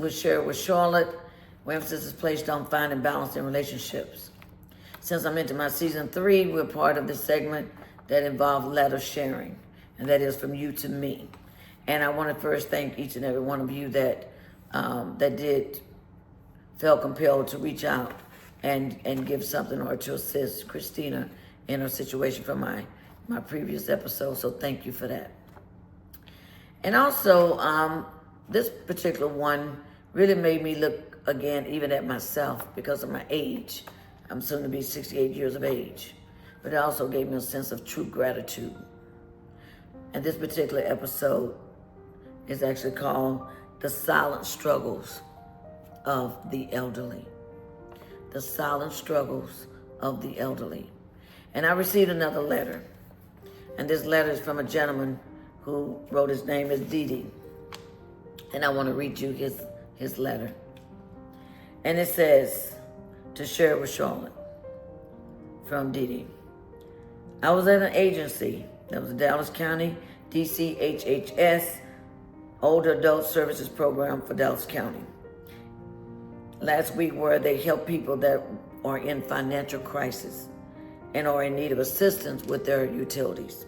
with Share with Charlotte, where emphasis is placed on finding balance in relationships. Since I'm into my season 3, we're part of this segment that involves letter sharing, and that is from you to me. And I want to first thank each and every one of you that felt compelled to reach out and give something or to assist Christina in her situation from my previous episode. So thank you for that. And also, this particular one really made me look again even at myself because of my age. I'm soon to be 68 years of age. But it also gave me a sense of true gratitude. And this particular episode is actually called The Silent Struggles of the Elderly. The Silent Struggles of the Elderly. And I received another letter. And this letter is from a gentleman who wrote, his name is Didi. And I want to read you his letter. And it says, to Share with Charlotte, from Didi. I was at an agency that was the Dallas County DCHHS Older Adult Services Program for Dallas County last week, where they help people that are in financial crisis and are in need of assistance with their utilities.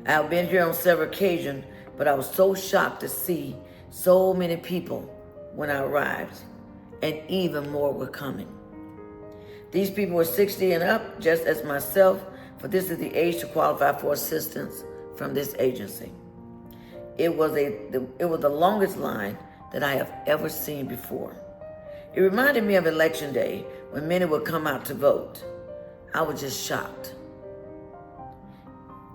I've been here on several occasions, but I was so shocked to see so many people when I arrived, and even more were coming. These people were 60 and up, just as myself, for this is the age to qualify for assistance from this agency. It was the longest line that I have ever seen before. It reminded me of Election Day when many would come out to vote. I was just shocked.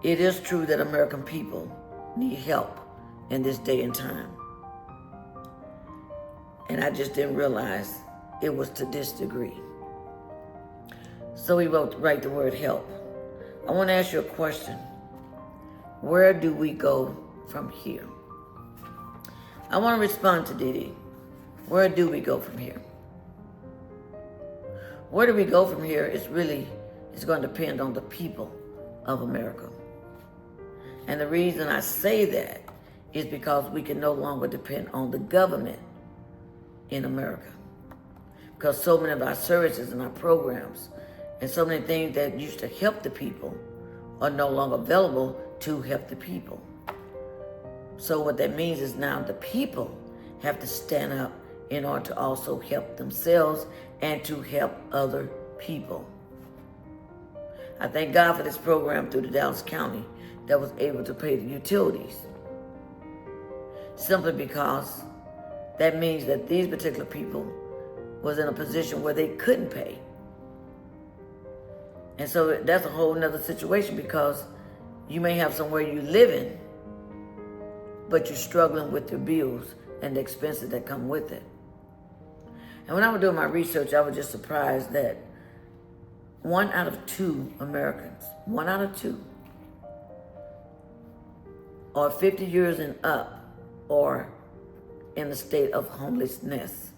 It is true that American people need help in this day and time. And I just didn't realize it was to this degree. So he write the word help. I want to ask you a question. Where do we go from here? I want to respond to Didi. Where do we go from here? Where do we go from here is going to depend on the people of America. And the reason I say that is because we can no longer depend on the government in America. Because so many of our services and our programs and so many things that used to help the people are no longer available to help the people. So what that means is now the people have to stand up in order to also help themselves and to help other people. I thank God for this program through the Dallas County that was able to pay the utilities. Simply because that means that these particular people was in a position where they couldn't pay. And so that's a whole nother situation, because you may have somewhere you live in, but you're struggling with your bills and the expenses that come with it. And when I was doing my research, I was just surprised that 1 out of 2 Americans, 1 out of 2, are 50 years and up or in the state of homelessness.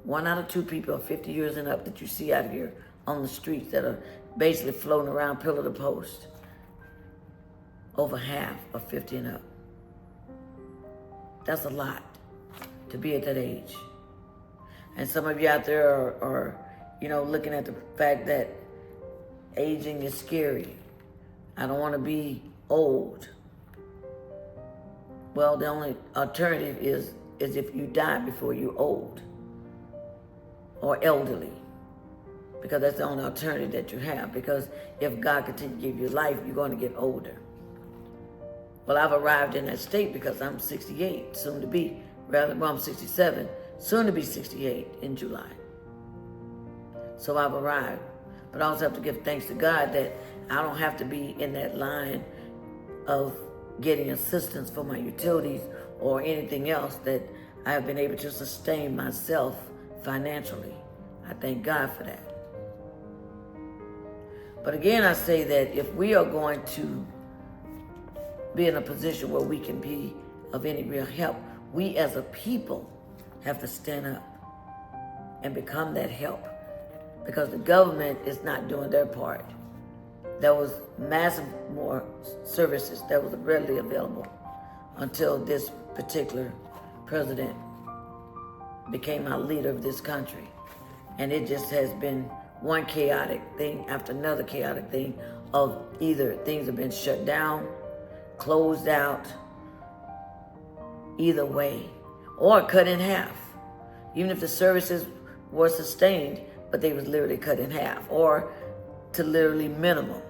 1 out of 2 people are 50 years and up that you see out here on the streets that are basically floating around pillar to post. Over half are 50 and up. That's a lot to be at that age. And some of you out there are looking at the fact that aging is scary. I don't want to be old. Well, the only alternative is if you die before you're old or elderly, because that's the only alternative that you have. Because if God continues to give you life, you're going to get older. Well, I've arrived in that state because I'm 68, soon to be, I'm 67, soon to be 68 in July. So I've arrived. But I also have to give thanks to God that I don't have to be in that line of getting assistance for my utilities or anything else, that I have been able to sustain myself financially. I thank God for that. But again, I say that if we are going to be in a position where we can be of any real help, we as a people have to stand up and become that help, because the government is not doing their part. There was massive more services that was readily available until this particular president became our leader of this country. And it just has been one chaotic thing after another chaotic thing of either things have been shut down, closed out, either way, or cut in half. Even if the services were sustained, but they was literally cut in half or to literally minimum.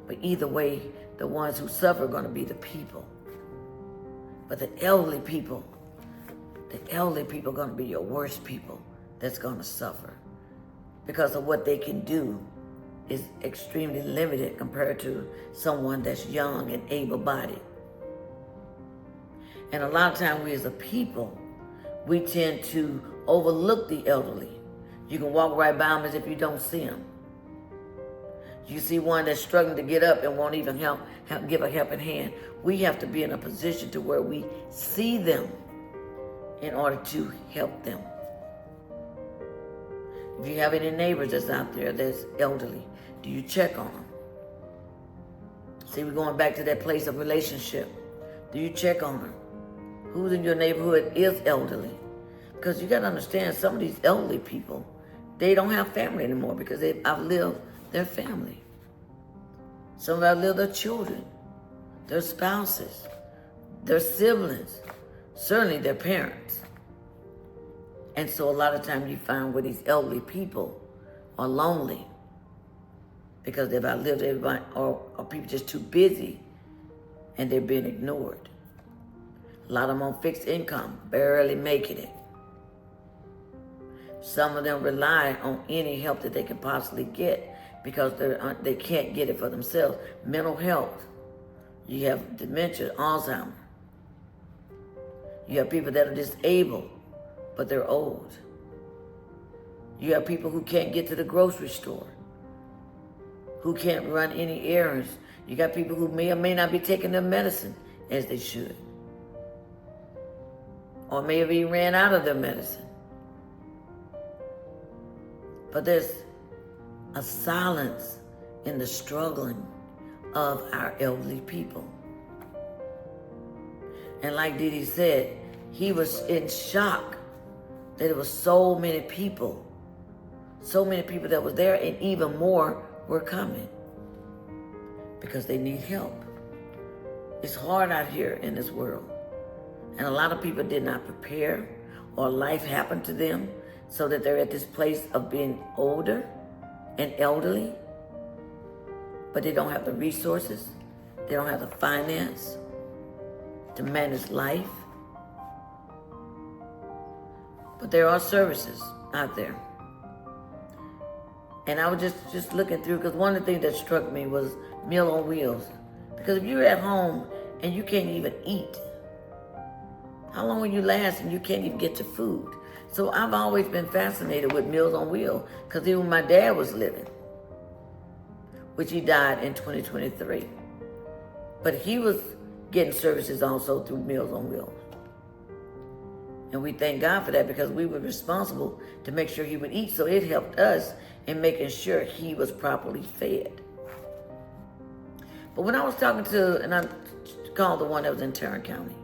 But either way, the ones who suffer are going to be the people. But the elderly people are going to be your worst people that's going to suffer because of what they can do is extremely limited compared to someone that's young and able-bodied. And a lot of times we as a people, we tend to overlook the elderly. You can walk right by them as if you don't see them. You see one that's struggling to get up and won't even give a helping hand. We have to be in a position to where we see them in order to help them. If you have any neighbors that's out there that's elderly, do you check on them? See, we're going back to that place of relationship. Do you check on them? Who's in your neighborhood is elderly? Because you got to understand, some of these elderly people, they don't have family anymore because they've outlived their family. Some have outlived their children, their spouses, their siblings, certainly their parents. And so a lot of times you find where these elderly people are lonely because they've outlived everybody, or people just too busy and they're being ignored. A lot of them on fixed income, barely making it. Some of them rely on any help that they can possibly get because they can't get it for themselves. Mental health. You have dementia, Alzheimer's. You have people that are disabled, but they're old. You have people who can't get to the grocery store, who can't run any errands. You got people who may or may not be taking their medicine as they should, or may have even ran out of their medicine. But there's a silence in the struggling of our elderly people. And like Didi said, he was in shock that there were so many people that were there, and even more were coming because they need help. It's hard out here in this world. And a lot of people did not prepare, or life happened to them so that they're at this place of being older and elderly, but they don't have the resources, they don't have the finance to manage life. But there are services out there. And I was just looking through, because one of the things that struck me was Meal on Wheels. Because if you're at home and you can't even eat, how long will you last and you can't even get your food? So I've always been fascinated with Meals on Wheels, because even when my dad was living, which he died in 2023, but he was getting services also through Meals on Wheels. And we thank God for that, because we were responsible to make sure he would eat, so it helped us in making sure he was properly fed. But when I was talking to, and I called the one that was in Tarrant County,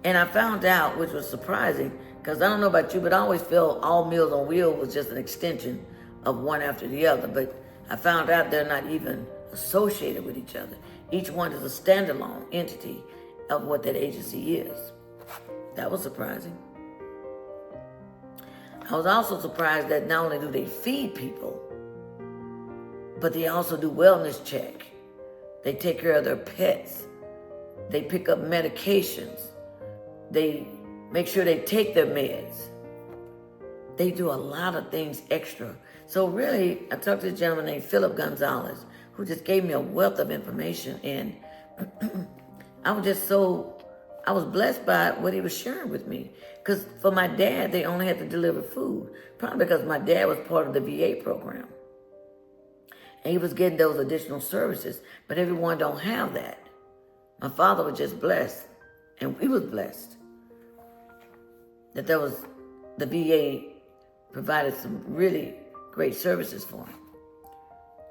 and I found out, which was surprising, because I don't know about you, but I always felt all Meals on Wheels was just an extension of one after the other. But I found out they're not even associated with each other. Each one is a standalone entity of what that agency is. That was surprising. I was also surprised that not only do they feed people, but they also do wellness check. They take care of their pets. They pick up medications. They make sure they take their meds. They do a lot of things extra. So really, I talked to a gentleman named Philip Gonzalez, who just gave me a wealth of information. And I was blessed by what he was sharing with me. Because for my dad, they only had to deliver food. Probably because my dad was part of the VA program. And he was getting those additional services. But everyone don't have that. My father was just blessed. And we was blessed that the VA provided some really great services for him.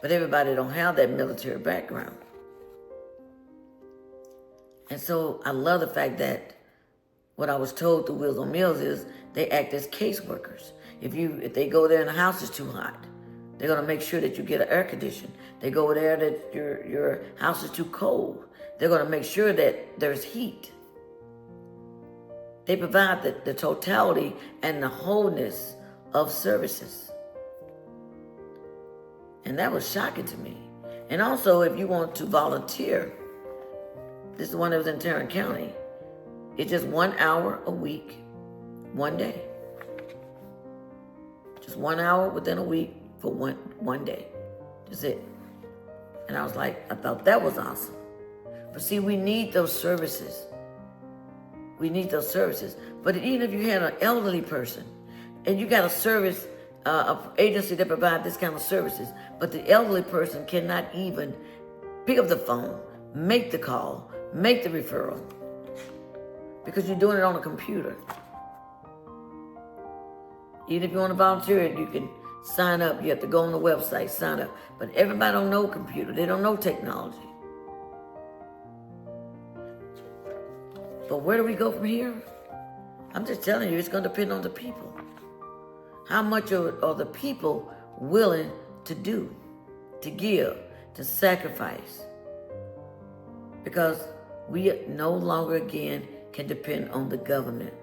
But everybody don't have that military background. And so I love the fact that what I was told through Wheels on Meals is they act as caseworkers. If they go there and the house is too hot, they're going to make sure that you get an air condition. They go there that your house is too cold. They're going to make sure that there's heat. They provide the totality and the wholeness of services. And that was shocking to me. And also, if you want to volunteer, this is the one that was in Tarrant County. It's just 1 hour a week, 1 day. Just 1 hour within a week for one day. That's it. And I was like, I thought that was awesome. But see, we need those services. We need those services. But even if you had an elderly person and you got a service, an agency that provides this kind of services, but the elderly person cannot even pick up the phone, make the call, make the referral, because you're doing it on a computer. Even if you want to volunteer, you can sign up. You have to go on the website, sign up. But everybody don't know computer. They don't know technology. But where do we go from here? I'm just telling you, it's going to depend on the people. How much are the people willing to do, to give, to sacrifice? Because we no longer again can depend on the government.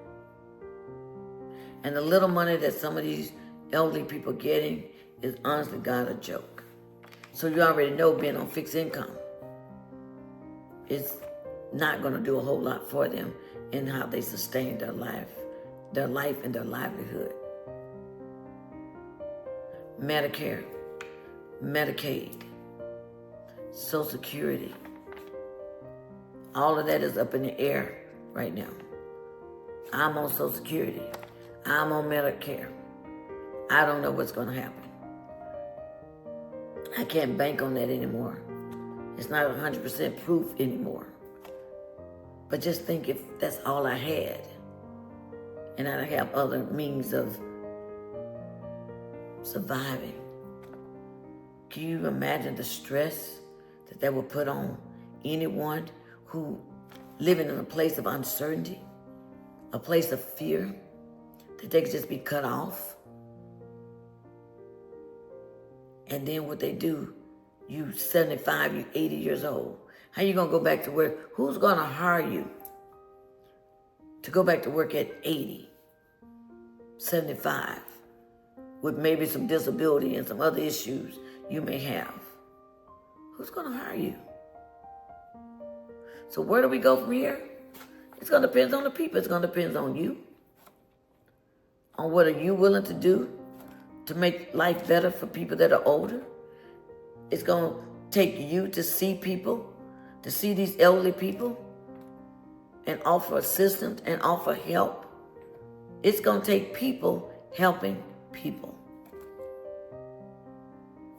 And the little money that some of these elderly people are getting is honestly, God, a joke. So you already know being on fixed income is not going to do a whole lot for them in how they sustain their life and their livelihood. Medicare, Medicaid, Social Security, all of that is up in the air right now. I'm on Social Security. I'm on Medicare. I don't know what's going to happen. I can't bank on that anymore. It's not 100% proof anymore. But just think if that's all I had, and I have other means of surviving. Can you imagine the stress that would put on anyone who living in a place of uncertainty, a place of fear, that they could just be cut off? And then what they do, you 75, you 80 years old. How you gonna go back to work? Who's gonna hire you to go back to work at 80, 75, with maybe some disability and some other issues you may have? Who's gonna hire you? So where do we go from here? It's gonna depend on the people. It's gonna depend on you. On what are you willing to do to make life better for people that are older. It's gonna take you to see people, to see these elderly people and offer assistance and offer help. It's going to take people helping people.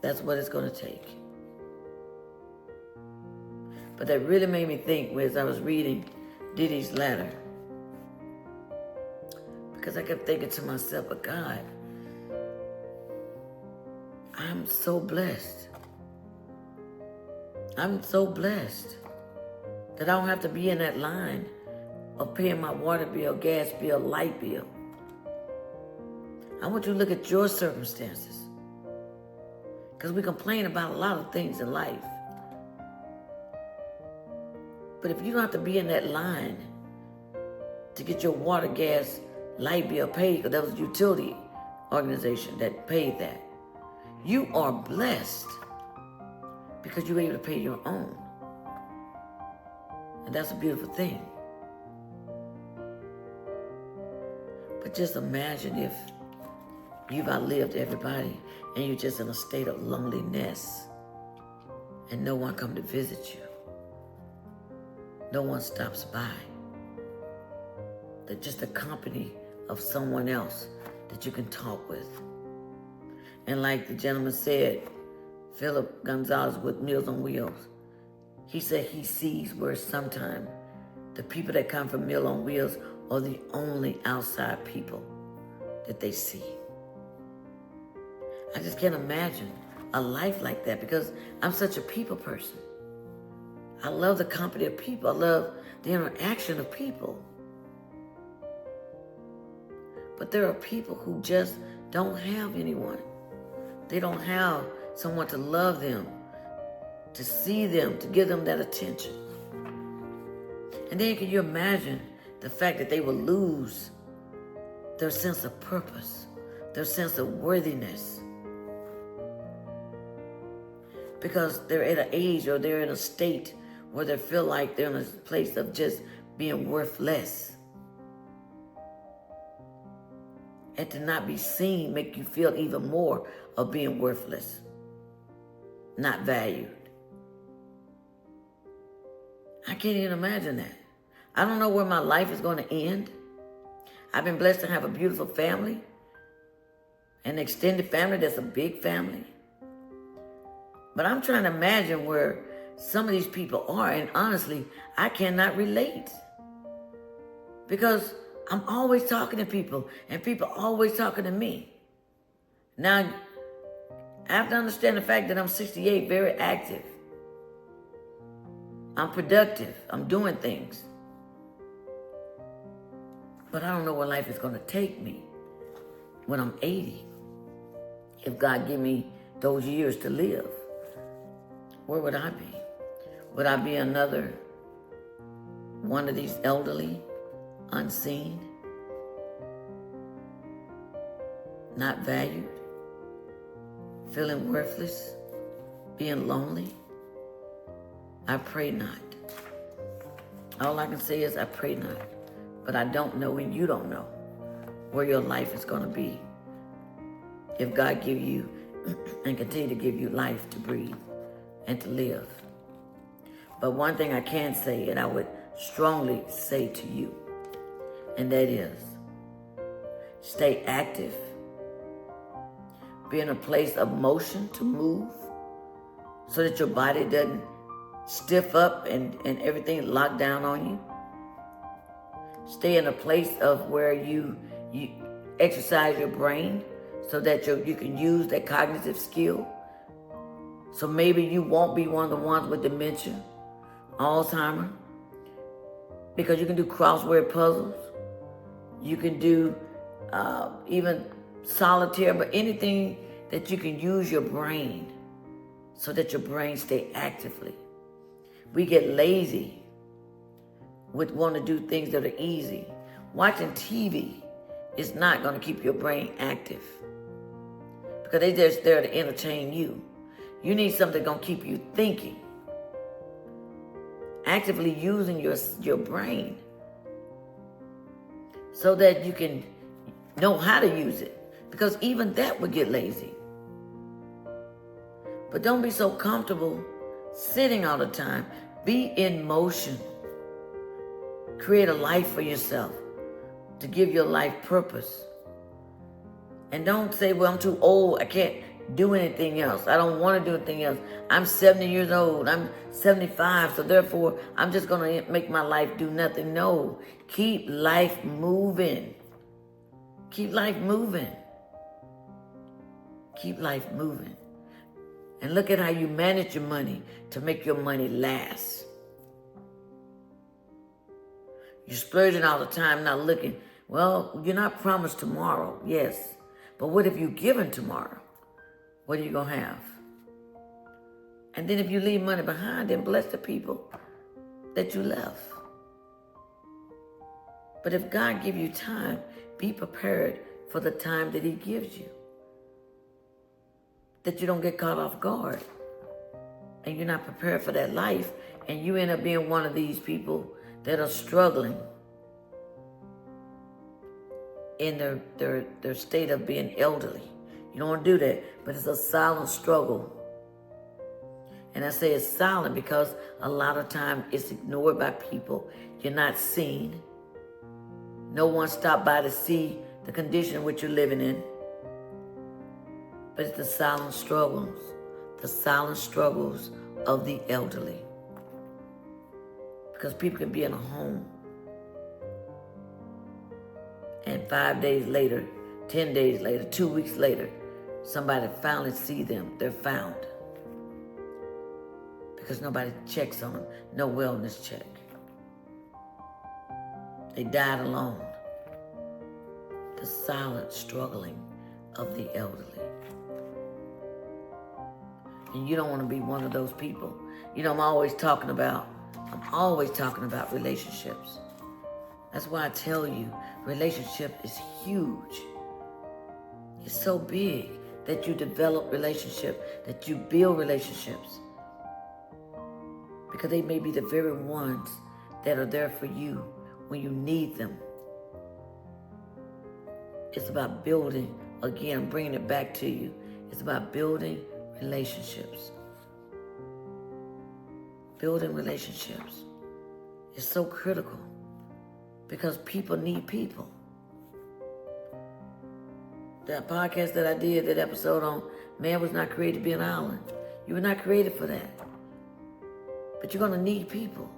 That's what it's going to take. But that really made me think as I was reading Diddy's letter, because I kept thinking to myself, but God, I'm so blessed. I'm so blessed that I don't have to be in that line of paying my water bill, gas bill, light bill. I want you to look at your circumstances, because we complain about a lot of things in life. But if you don't have to be in that line to get your water, gas, light bill paid, because that was a utility organization that paid that, you are blessed because you're able to pay your own. And that's a beautiful thing. But just imagine if you've outlived everybody and you're just in a state of loneliness and no one come to visit you. No one stops by. They're just a company of someone else that you can talk with. And like the gentleman said, Philip Gonzalez with Meals on Wheels, he said he sees where sometimes the people that come from Meals on Wheels are the only outside people that they see. I just can't imagine a life like that because I'm such a people person. I love the company of people. I love the interaction of people. But there are people who just don't have anyone. They don't have someone to love them, to see them, to give them that attention. And then can you imagine the fact that they will lose their sense of purpose, their sense of worthiness, because they're at an age or they're in a state where they feel like they're in a place of just being worthless. And to not be seen make you feel even more of being worthless, not valued. I can't even imagine that. I don't know where my life is going to end. I've been blessed to have a beautiful family, an extended family that's a big family. But I'm trying to imagine where some of these people are, and honestly, I cannot relate. Because I'm always talking to people, and people are always talking to me. Now, I have to understand the fact that I'm 68, very active. I'm productive. I'm doing things. But I don't know where life is going to take me when I'm 80. If God give me those years to live, where would I be? Would I be another one of these elderly, unseen, not valued, feeling worthless, being lonely? I pray not. All I can say is I pray not. But I don't know, and you don't know where your life is going to be if God give you and continue to give you life to breathe and to live. But one thing I can say, and I would strongly say to you, and that is, stay active. Be in a place of motion to move so that your body doesn't stiff up and everything locked down on you. Stay in a place of where you exercise your brain so that you can use that cognitive skill. So maybe you won't be one of the ones with dementia, Alzheimer, because you can do crossword puzzles. You can do even solitaire, but anything that you can use your brain so that your brain stay actively. We get lazy with wanting to do things that are easy. Watching TV is not going to keep your brain active because they're just there to entertain you. You need something going to keep you thinking, actively using your brain so that you can know how to use it, because even that would get lazy. But don't be so comfortable sitting all the time. Be in motion. Create a life for yourself to give your life purpose. And don't say, well, I'm too old. I can't do anything else. I don't want to do anything else. I'm 70 years old. I'm 75. So therefore, I'm just going to make my life do nothing. No. Keep life moving. Keep life moving. Keep life moving. And look at how you manage your money to make your money last. You're splurging all the time, not looking. Well, you're not promised tomorrow, yes. But what if you're given tomorrow? What are you going to have? And then if you leave money behind, then bless the people that you left. But if God give you time, be prepared for the time that he gives you. That you don't get caught off guard. And you're not prepared for that life. And you end up being one of these people that are struggling in their state of being elderly. You don't want to do that, but it's a silent struggle. And I say it's silent because a lot of time it's ignored by people. You're not seen. No one stopped by to see the condition in which you're living in. But it's the silent struggles of the elderly. Because people can be in a home and 5 days later, 10 days later, 2 weeks later, somebody finally see them. They're found. Because nobody checks on them. No wellness check. They died alone. the silent struggling of the elderly. And you don't want to be one of those people. You know, I'm always talking about relationships. That's why I tell you, relationship is huge. It's so big that you develop relationship, that you build relationships. Because they may be the very ones that are there for you when you need them. It's about building, again, bringing it back to you. It's about building relationships. Building relationships is so critical because people need people. That podcast that I did, that episode on man was not created to be an island. You were not created for that. But you're going to need people.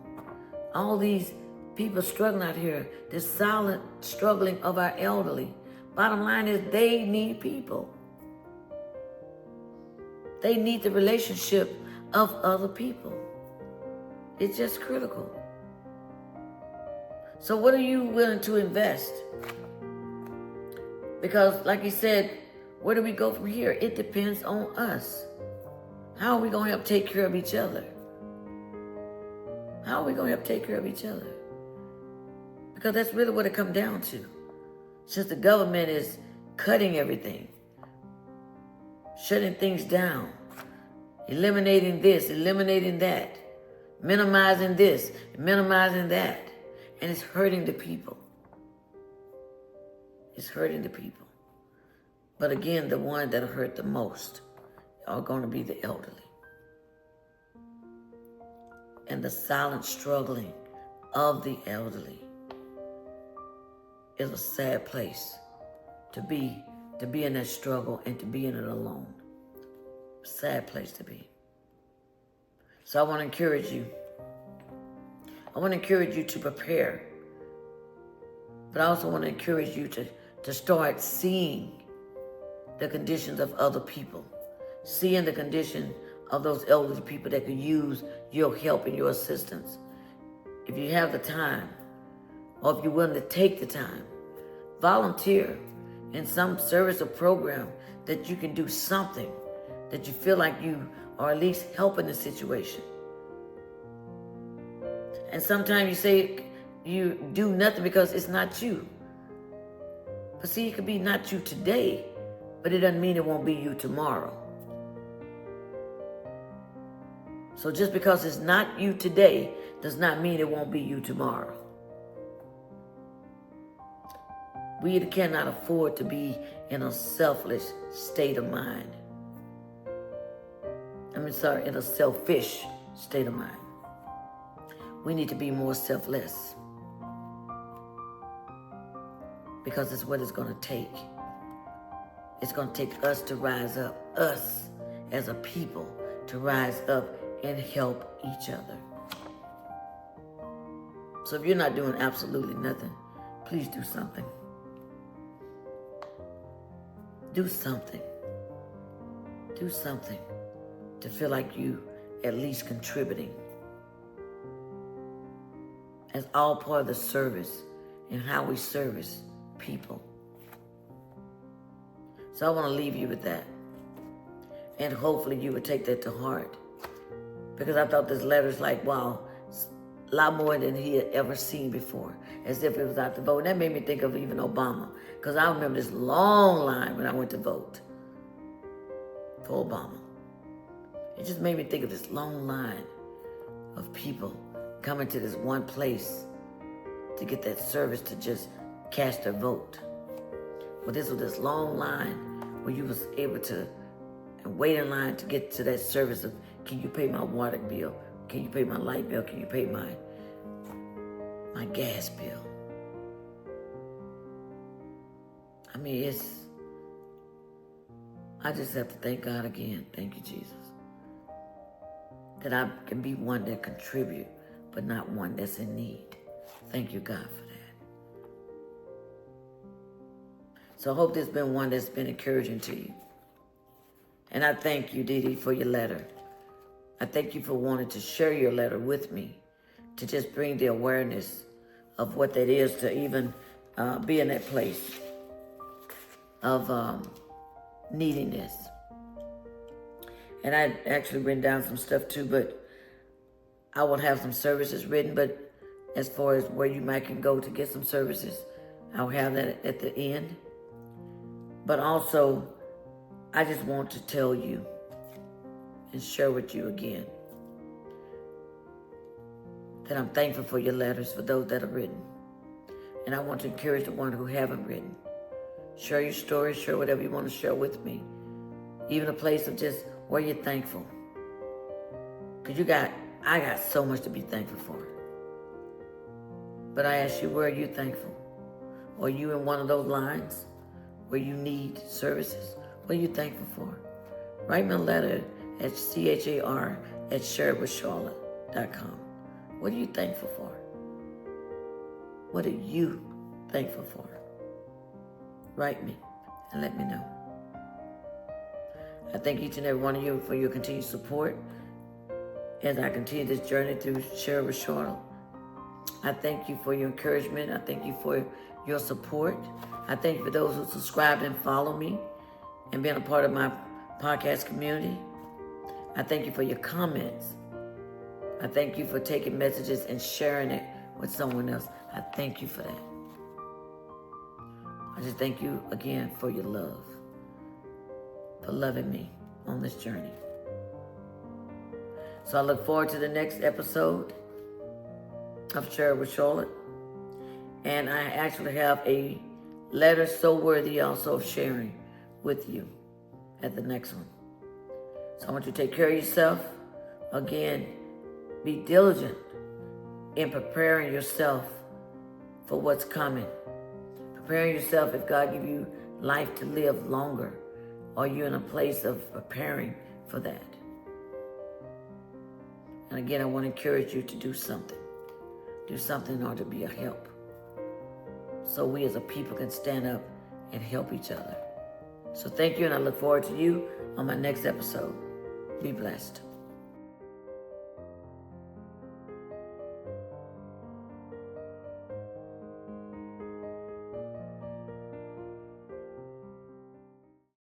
All these people struggling out here, this silent struggling of our elderly. Bottom line is they need people. They need the relationship of other people. It's just critical. So what are you willing to invest? Because like he said, where do we go from here? It depends on us. How are we going to help take care of each other? How are we going to help take care of each other? Because that's really what it comes down to. Since the government is cutting everything, shutting things down, eliminating this, eliminating that, minimizing this, minimizing that, and it's hurting the people. It's hurting the people. But again, the ones that are hurt the most are going to be the elderly. And the silent struggling of the elderly is a sad place to be in that struggle and to be in it alone. Sad place to be. So I want to encourage you. I want to encourage you to prepare. But I also want to encourage you to start seeing the conditions of other people. Seeing the condition of those elderly people that could use your help and your assistance. If you have the time, or if you're willing to take the time, volunteer in some service or program that you can do something, that you feel like you are at least helping the situation. And sometimes you say you do nothing because it's not you. But see, it could be not you today, but it doesn't mean it won't be you tomorrow. So just because it's not you today does not mean it won't be you tomorrow. We cannot afford to be in a selfless state of mind. In a selfish state of mind. We need to be more selfless. Because it's what it's going to take. It's going to take us to rise up, us as a people to rise up and help each other. So if you're not doing absolutely nothing, please do something. Do something. Do something to feel like you at least contributing. As all part of the service and how we service people. So I want to leave you with that. And hopefully you would take that to heart. Because I thought this letter's like, wow, a lot more than he had ever seen before. As if it was out to vote. And that made me think of even Obama. Because I remember this long line when I went to vote for Obama. It just made me think of this long line of people coming to this one place to get that service to just cast their vote. Well, this was this long line where you was able to wait in line to get to that service of, can you pay my water bill? Can you pay my light bill? Can you pay my gas bill? I mean, I just have to thank God again. Thank you, Jesus. That I can be one that contribute, but not one that's in need. Thank you, God, for that. So I hope this has been one that's been encouraging to you. And I thank you, Dee Dee, for your letter. I thank you for wanting to share your letter with me, to just bring the awareness of what that is, to even be in that place. needing this. And I actually written down some stuff too, but I will have some services written, but as far as where you might can go to get some services, I'll have that at the end. But also, I just want to tell you and share with you again that I'm thankful for your letters, for those that are written. And I want to encourage the ones who haven't written. Share your story, share whatever you want to share with me. Even a place of just where you're thankful. Because I got so much to be thankful for. But I ask you, where are you thankful? Are you in one of those lines where you need services? What are you thankful for? Write me a letter at char@sharewithcharlotte.com. What are you thankful for? What are you thankful for? Write me and let me know. I thank each and every one of you for your continued support as I continue this journey through Share with Charlotte. I thank you for your encouragement. I thank you for your support. I thank you for those who subscribe and follow me and being a part of my podcast community. I thank you for your comments. I thank you for taking messages and sharing it with someone else. I thank you for that. I just thank you again for your love, for loving me on this journey. So I look forward to the next episode of Share with Charlotte. And I actually have a letter so worthy also of sharing with you at the next one. So I want you to take care of yourself. Again, be diligent in preparing yourself for what's coming. Preparing yourself if God give you life to live longer. Are you in a place of preparing for that? And again, I want to encourage you to do something. Do something in order to be a help. So we as a people can stand up and help each other. So thank you, and I look forward to you on my next episode. Be blessed.